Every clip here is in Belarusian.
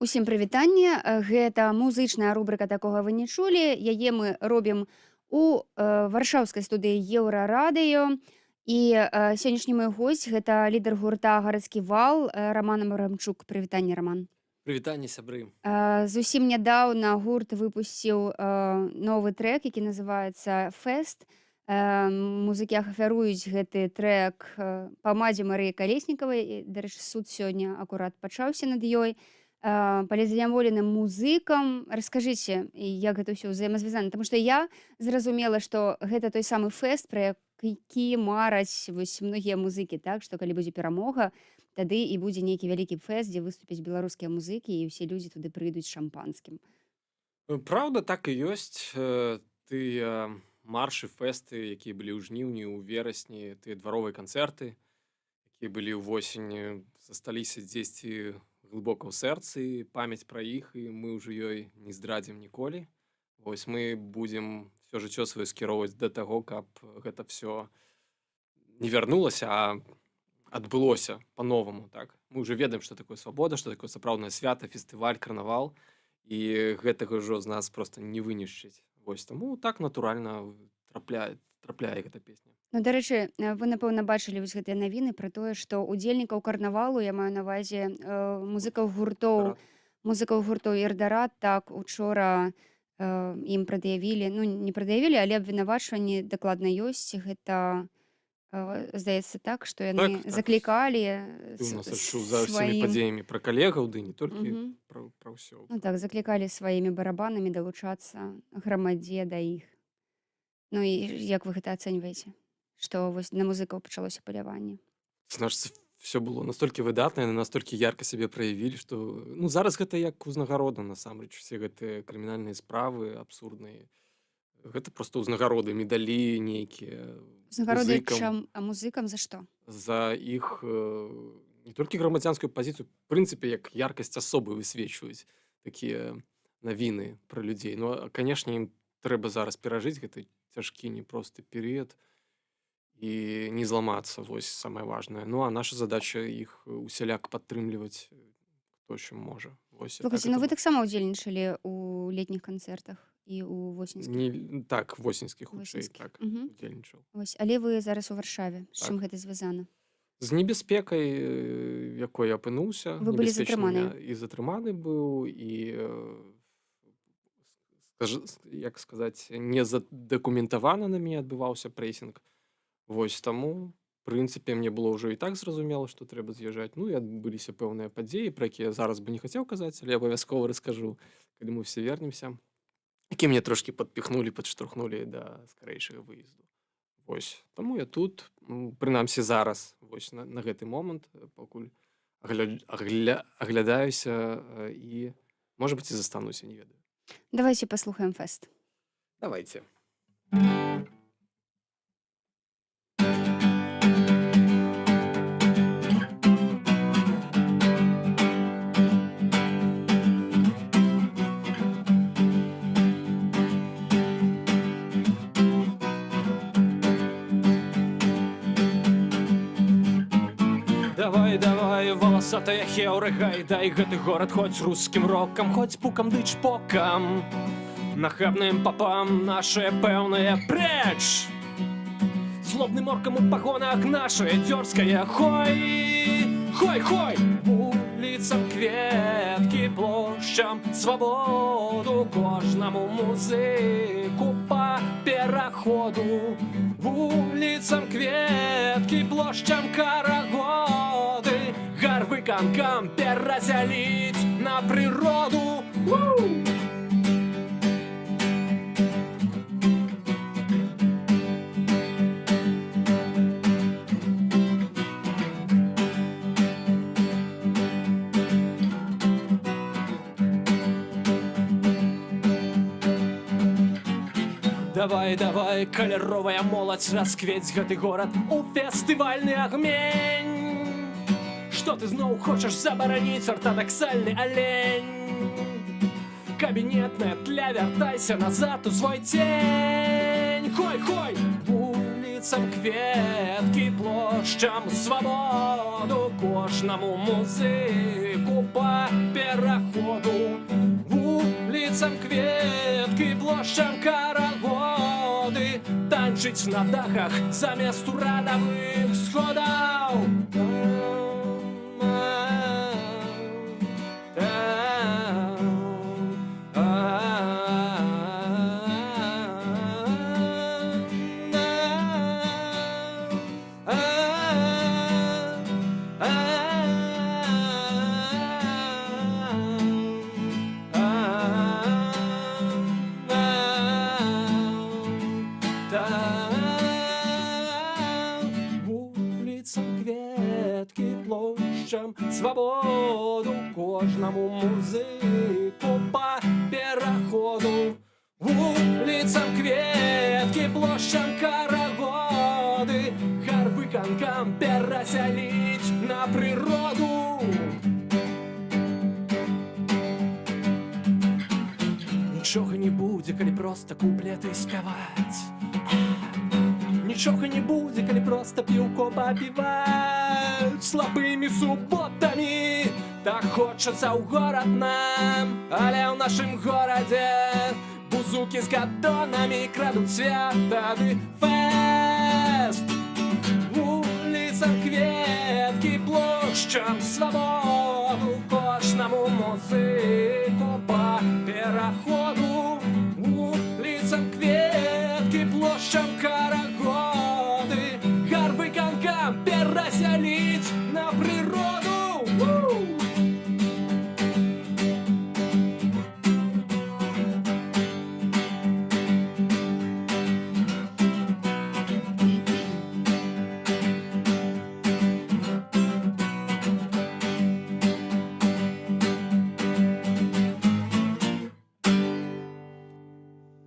Усім прывітанне. Гэта музычная рубрыка такога вы не чулі. Яе мы робім у варшаўскай студыі еўрарадыё. І сённяшні мой госць гэта лідар гурта гарадскі вал Раман Абрамчук. Прывітанне, Раман. Прывітанне, сябры. Зусім нядаўна гурт выпусціў новы трэк, які называецца «Фэст». Музыкі ахвяруюць гэты трэк памадзе Марыі Калеснікавай. Дарэчы, суд сёння акурат пачаўся над ёй. Палезадаволеным музыкам. Раскажыце, як гэта ўсё ўзаемазвязана, таму што я зразумела, што гэта той самы фэст, пра які мараць вось многія музыкі, так, што калі будзе перамога, тады і будзе нейкі вялікі фэст, дзе выступяць беларускія музыкі, і ўсе людзі туды прыйдуць з шампанскім. Праўда, так і ёсць. Тыя маршы, фэсты, якія былі ў жніўні, у верасні, тыя дваровыя канцэрты, якія былі ўвосень, засталіся дзесьці глыбока ў сэрцы, памяць пра іх, і мы ўжо ёй не здрадзім ніколі. Вось мы будзем всё жыццё сваё скіроўваць да таго, каб гэта всё не вярнулася, а адбылося па-новаму, так. Мы ўжо ведаем, што такое свабода, што такое сапраўднае свята, фестываль, карнавал, і гэтага ўжо з нас проста не вынішчыць. Вось таму так натуральна трапляе гэта песня. Ну, дарэчы, вы, напэўна, бачылі вось гэтыя навіны пра тое, што удзельнікаў карнавалу, я маю на ўвазе музыкаў гуртоў, Рад. «Ірдарад», так, учора ім прад'явілі, ну, не прад'явілі, але абвінавачванні дакладна ёсць. Гэта, здаецца так, што яны Так, так. заклікалі Ты ў нас адчуў за ўсімі падзеямі пра калегаў, ды не толькі пра ўсё. Ну так, заклікалі сваімі барабанамі далучацца грамадзе да іх. Ну і як вы гэта ацэньваеце? Што вось на музыкаў пачалося паляванне? Значыцца, всё было настолькі выдатна, яны настолькі ярка сябе праявілі, што ну зараз гэта як узнагарода насамрэч. Усе гэтыя крымінальныя справы абсурдныя. Гэта проста ўзнагароды, медалі нейкія Узнагароды музыкам музыкам за што? за іх не толькі грамадзянскую пазіцыю, в прынцыпе, як яркасць асобы высвечваюць такія навіны пра людзей. Ну, а, канешне, ім трэба зараз перажыць гэты цяжкі непросты перыяд і не зламацца, вось самае важнае. Ну, а наша задача іх усяляк падтрымліваць, хто чым можа. Вось так Слухайце, ну гэта вы было. таксама ўдзельнічалі ў летніх канцэртах і ў восеньскіх? Не, так, восеньскі хутчэй, Восеньскіх. так, удзельнічаў. Вось, але вы зараз у Варшаве. З чым Так. гэта звязана? З небяспекай, якой я апынуўся, Вы былі небяспечны затрыманыя? і затрыманы быў, і як сказаць, не задакументавана на мяне адбываўся прэсінг. Вось таму, в прынцыпе, мне было ўжо і так зразумела, што трэба з'язджаць. Ну і адбыліся пэўныя падзеі, пра якія я зараз бы не хацеў казаць, але абавязкова раскажу, калі мы ўсе вернемся, які мне трошкі падпіхнулі, падштурхнулі да скарэйшага выезду. Вось, таму я тут, прынамсі зараз, вось на гэты момант, пакуль аглядаюся, і, можа быць, і застануся, не ведаю. Давайце паслухаем фэст. Давайте. Давай, давай, волосатая хеўра, гайдай гэты горад хоць рускім рокам, хоць пукам ды чпокам. Нахабным папам наše пэўнае прэч. Злобным оркам у пагонах наше дзёрзкае хой. Хой, хой! Вуліцам кветкі, плошчам свабоду, кожнаму музыку па пераходу. Вуліцам кветкі, плошчам карагоды, гарвыканкам перазяліць на прыроду. Давай, давай, каляровая моладзь, расквець гэты горад у фестывальны агмень. Што ты зноў хочаш забараніць, артадаксальны алень? Кабінетная тля, вяртайся назад у свой тень. Хой, хой! Вуліцам кветкі, плошчам свабоду, кожнаму музыку па пераходу. вуліцам кветкі, плошчам карагоды, танчыць на дахах замест урадавых сходаў. Вуліцам кветкі, плошчам свабоду, кожнаму музыку па пераходу. Вуліцам кветкі, плошчам карагоды, гарвыканкам перасяліць на прыроду. Нічога не будзе, калі проста куплеты спяваць. Нічога не будзе, калі проста піўко папіваць. Слабымі суботамі так хочацца ў горад нам, але ў нашым горадзе бузукі з гадонамі крадуць свята ды фэст. Вуліцам кветкі, плошчам свабоду, кожнаму музыку па пераходу. Вуліцам кветкі, плошчам карагоды, гарвыканкам перасяліць на прыроду.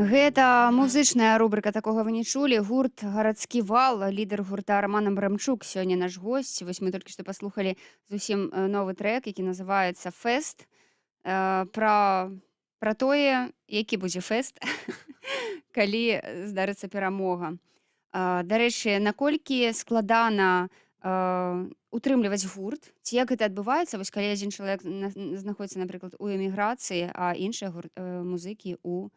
Гэта музычная рубрика «Такога вы не чулі». Гурт «Гарадскі вал», лідар гурта Роман Абрамчук сёння наш госць. Вось мы толькі што паслухалі зусім новы трэк, які называецца «Фэст». Пра тое, які будзе фэст, калі здарыцца перамога. Дарэчы, наколькі складана утрымліваць гурт, ці як гэта адбываецца, вось калі адзін чалавек знаходзіцца, напрыклад, у эміграцыі, а іншыя музыкі у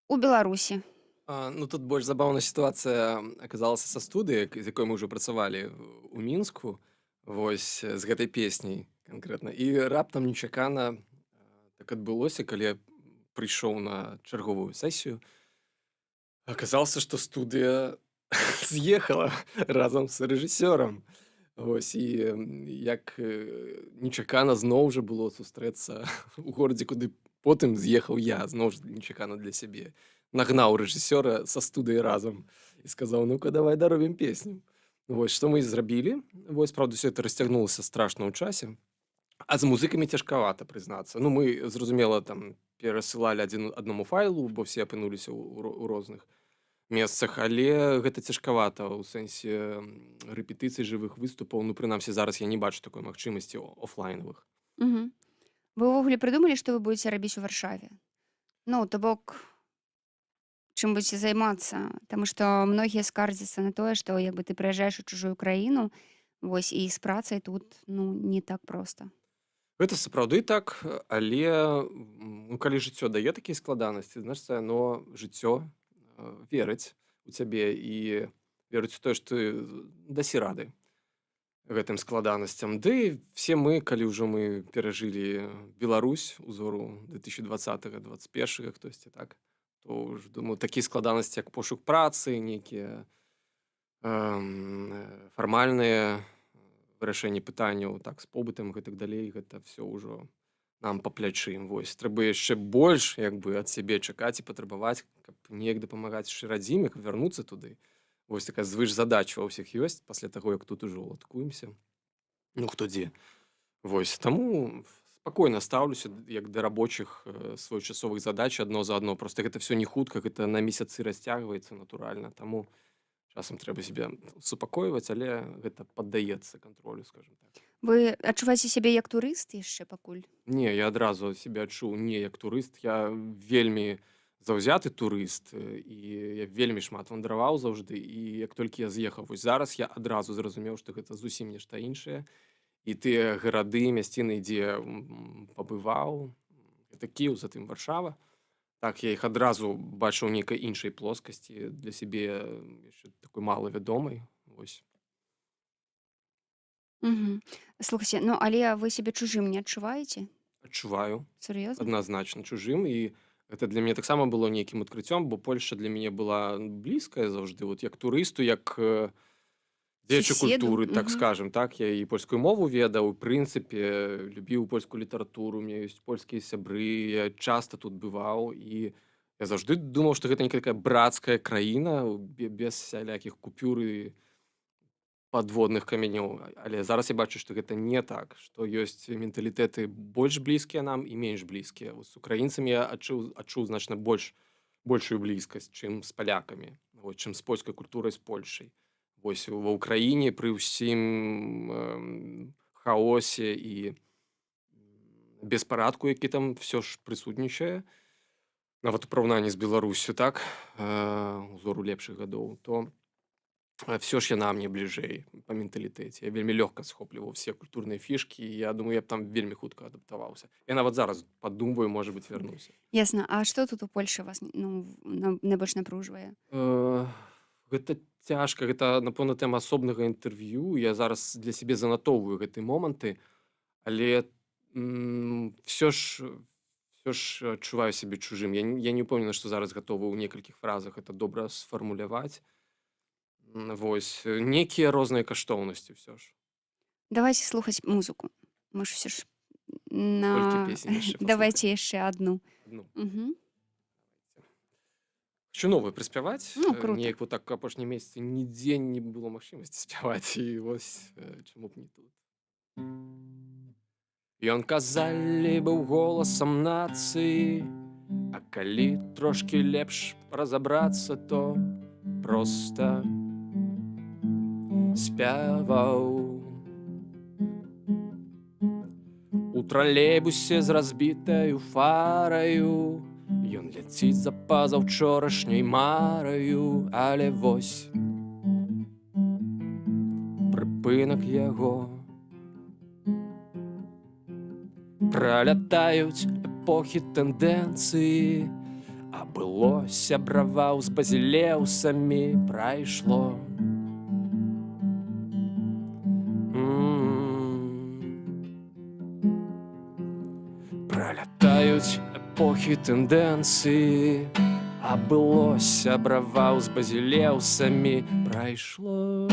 Беларусі. Ну, тут больш забаўная сітуацыя аказалася са студыяй, з якой мы ўжо працавалі ў Мінску, вось з гэтай песняй канкрэтна. І раптам нечакана так адбылося, калі я прыйшоў на чарговую сесію. Аказалася, што студыя з'ехала разам з рэжысёрам. Вось, і як нечакана зноў жа было сустрэцца ў горадзе, куды потым з'ехаў я, зноў ж нечакана для сябе. Нагнаў рэжысёра са студыяй разам і сказаў: ну-ка, давай даробім песню. Вось, што мы і зрабілі. Вось, правда, ўсё это расцягнулася страшна ў часе. А з музыкамі цяжкавата, прызнацца. Ну, мы, зразумела, там перасылалі аднаму файлу, бо все апынуліся ў розных месцах, але гэта цяжкавата ў сэнсе рэпетыцый, жывых выступаў. Ну, прынамсі, зараз я не бачу такой магчымасці офлайнавых. Мгм. Вы ўвогуле прыдумалі, што вы будзеце рабіць у Варшаве? Ну, то бок, чым будзеце займацца? Таму што многія скардзяцца на тое, што як бы ты прыязджаеш у чужую краіну, вось, і з працай тут, ну, не так проста. Гэта сапраўды так, але ну, калі жыццё дае такія складанасці, значыць, яно жыццё верыць у цябе і верыць у тое, што ты дасі рады гэтым складанасцям. Ды все мы, калі ўжо мы перажылі Беларусь узору 2020-2021, хтосьці так, то ўжо, думаю, такія складанасці, як пошук працы, нейкія фармальныя вырашэнне пытанняў так з побытам і так далей, гэта все ўжо нам па плячы. Вось, трэба яшчэ больш як бы ад сябе чакаць і патрабаваць, каб неяк дапамагаць яшчэ радзіме, каб вярнуцца туды. Вось такая звышзадача ва ўсіх ёсць пасля таго, як тут ужо ладкуемся. Ну, хто дзе. Вось, таму спакойна стаўлюся як да рабочых своечасовых задач адно за адно. Проста гэта все не хутка, гэта на месяцы расцягваецца натуральна. Таму часам трэба сябе супакойваць, але гэта паддаецца кантролю, скажем так. Вы адчуваеце сябе як турыст яшчэ пакуль? Не, я адразу сябе адчуў не як турыст. Я вельмі заўзяты турыст, і я вельмі шмат вандраваў заўжды, і як толькі я з'ехаў вось зараз, я адразу зразумеў, што гэта зусім нешта іншае. І тыя гарады, мясціны, дзе пабываў, Гэта Кіеў, затым Варшава. Так, я іх адразу бачыў у нейкай іншай плоскасці для сябе яшчэ такой малавядомай. Вось. Мгм. Слухайце, ну але вы сябе чужым не адчуваеце? Адчуваю. Сур'ёзна? Адназначна чужым, і гэта для мяне таксама было нейкім адкрыццём, бо Польшча для мяне была блізкая заўжды, вот як турысту, як дзеячу Суседу? культуры, так Мгм. скажем. Так, я і польскую мову ведаў, у прынцыпе, любіў польскую літаратуру, у меня ёсць польскія сябры, я часта тут бываў, і я заўжды думаў, што гэта нейкая такая брацкая краіна, без сялякіх купюр і падводных камянёў. Але зараз я бачу, што гэта не так, што ёсць менталітэты больш блізкія нам і менш блізкія. Вось з украінцамі я адчуў значна большую блізкасць, чым з палякамі, вось, чым з польскай культурай, з Польшай. Вось ва ўкраіне пры ўсім хаосе і беспарадку, які там всё ж прысутнічае, нават у параўнанні з Беларусю, так, узору лепшых гадоў, то все ж яна мне бліжэй па менталітэце. Я вельмі лёгка схопліваў все культурныя фішкі, і я думаю, я б там вельмі хутка адаптаваўся. Я нават зараз падумваю, можа быць, вярнуся. Ясна. А што тут у Польшы вас найбольш напружвае? Гэта цяжка, гэта, напэўна, тэма асобнага інтэрв'ю. Я зараз для сябе занатоўваю гэтыя моманты, але всё ж адчуваю сябе чужым. Я не ўпэўнены, што зараз гатовы ў некалькіх фразах гэта добра сфармуляваць. Вось, нейкія розныя каштоўнасці ўсё ж. Давайце слухаць музыку. Мы ж усё ж Колькі песень яшчэ паслухаць? Давайце яшчэ адну. Адну. Мгм. Хочу новую прыспяваць. Ну, круто. Неяк вот так апошнія месяцы нідзе не было магчымасці спяваць, і вось чаму б не тут. Ён, казалі, быў голасам нацыі, а калі трошкі лепш разабрацца, то проста спяваў. У тралейбусе з разбітаю фараю ён ляціць за пазаўчорашняй мараю, але вось прыпынак яго. Пралятаюць эпохі тэндэнцыі, а было сябраваў з базілеўсамі, прайшло. Пралятаюць эпохі тэндэнцыі, а было сябраваў з базілеўсамі, прайшло.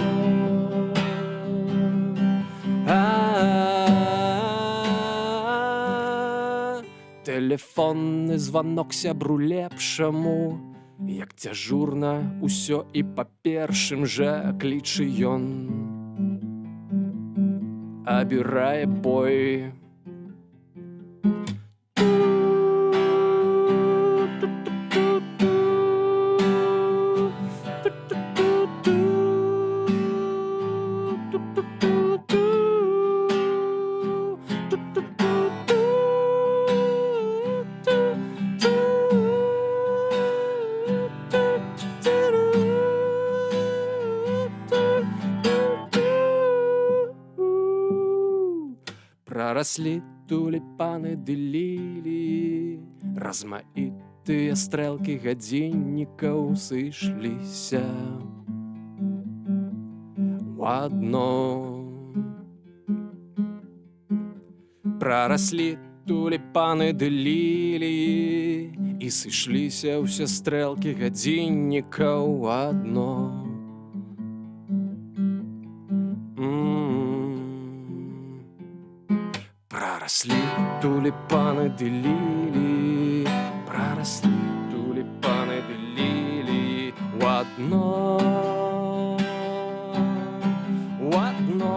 Тэлефонны званок сябру лепшаму, як дзяжурна ўсё і па першым жа клічы ён. Абірае бой. Прараслі туліпаны ды ліліі, размаітыя стрэлкі гадзіннікаў сышліся ў адно. Прараслі туліпаны ды ліліі, і сышліся ўсе стрэлкі гадзіннікаў у адно. Прараслі туліпаны ды ліліі, прараслі туліпаны ды ліліі у адно, у адно.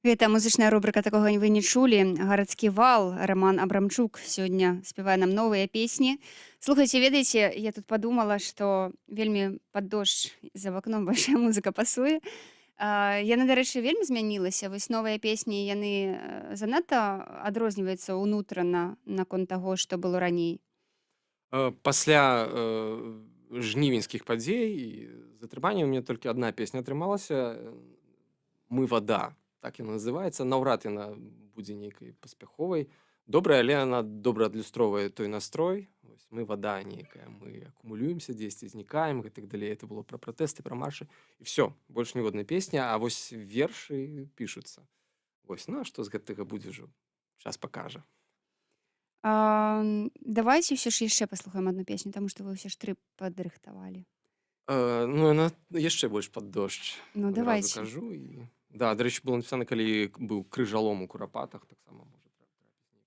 Гэта музычная рубрика «Такога вы не чулі». Гарадскі вал, Роман Абрамчук сёння спявае нам новыя песні. Слухайце, ведаеце, я тут падумала, што вельмі пад дождж за вакном вашая музыка пасуе. Яна, дарэчы, вельмі змянілася. Вось новыя песні, яны занадта адрозніваюцца ўнутрана наконт таго, што было раней. Пасля жнівеньскіх падзей і затрымання у мяне толькі адна песня атрымалася «Мы вада». Так яна называецца. Наўрад яна будзе нейкай паспяховай. Добрая, але яна добра адлюстроўвае той настрой. Вось, мы вада нейкая, мы акумулюемся дзесьці, знікаем і так далей. Это было пра пратэсты, пра маршы. І все, больш ніводнай песні, а вось вершы пішуцца. Вось, ну а што з гэтага будзе ўжо? Час пакажа. Давайте ўсё ж яшчэ паслухаем адну песню, таму што вы ўсё ж 3 падрыхтавалі. Ну, яна яшчэ больш пад дождж. Ну, Адразу давайте. кажу. І... Да, да рэчы, было напісана, калі быў крыжалом у курапатах, таксама можа трапіць нейкі настрой.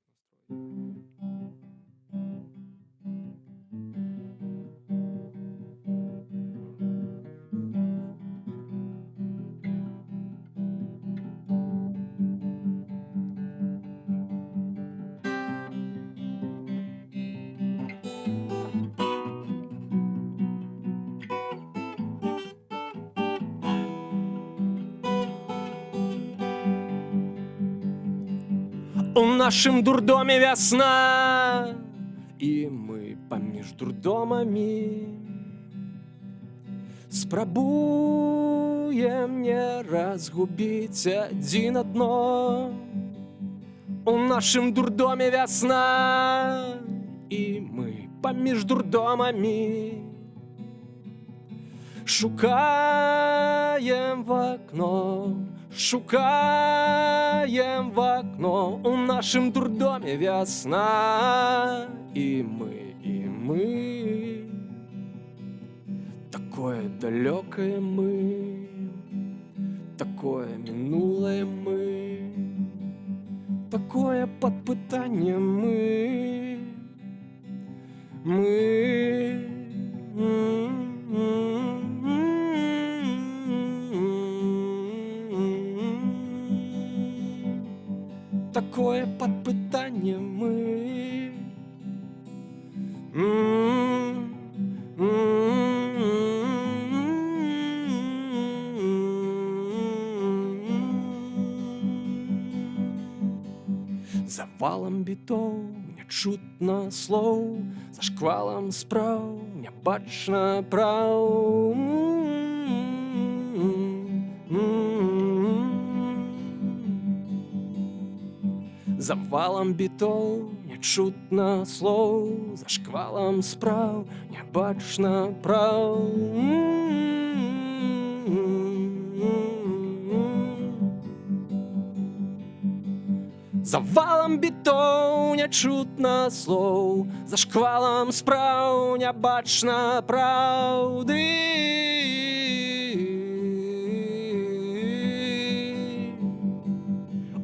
У нашым дурдоме вясна, і мы паміж дурдомамі спрабуем не разгубіць адзін адно. У нашым дурдоме вясна, і мы паміж дурдомамі шукаем в окно, шукаем в окно. У нашым дурдоме вясна, і мы такое далёкае мы, такое мінулае мы, такое пад пытаннем мы. Такое пад пытаннем мы. За валам бітоў не чутно слоў, за шквалам спраў не бачна праў. За валам бітоў не чутно слоў, за шквалам спраў не бачна праў. За валам бітоў не чутно слоў, за шквалам спраў не бачна праўды.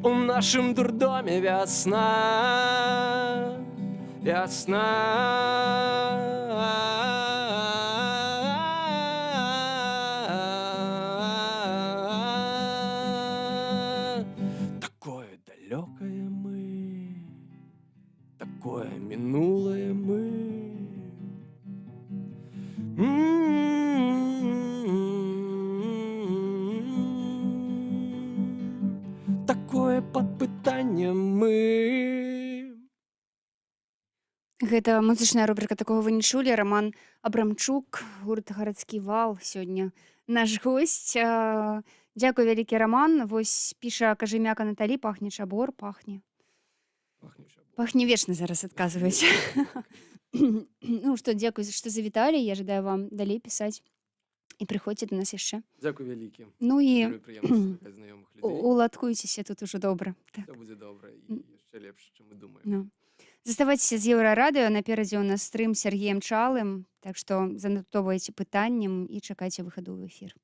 У нашым дурдоме вясна, такое далёкае мы, такое мінулае мы. Такое пад пытаннем мы. Гэта музычная рубрика «Такога вы не чулі». Роман Абрамчук, гурт «Гарадскі вал» сёння наш госць. Дзякуй вялікі, Роман. Вось піша Кажемяка Наталі, пахне чабор, пахне. Пахне вечна зараз адказваюць. Ну што, дзякуй, што завіталі. Я жадаю вам далей пісаць. І прыходзьце да нас яшчэ. Дзякуй вялікі. Ну і Вельмі прыемна слухаць знаёмых людзей. уладкуйцеся тут ужо добра. Так. Все будзе добра і яшчэ лепш, чым мы думаем. Ну. Заставайцеся з Еўрарадыё. Наперадзе ў нас стрым з Сергеем Чалым. Так што занатоўвайце пытанням і чакайце выхаду ў эфір.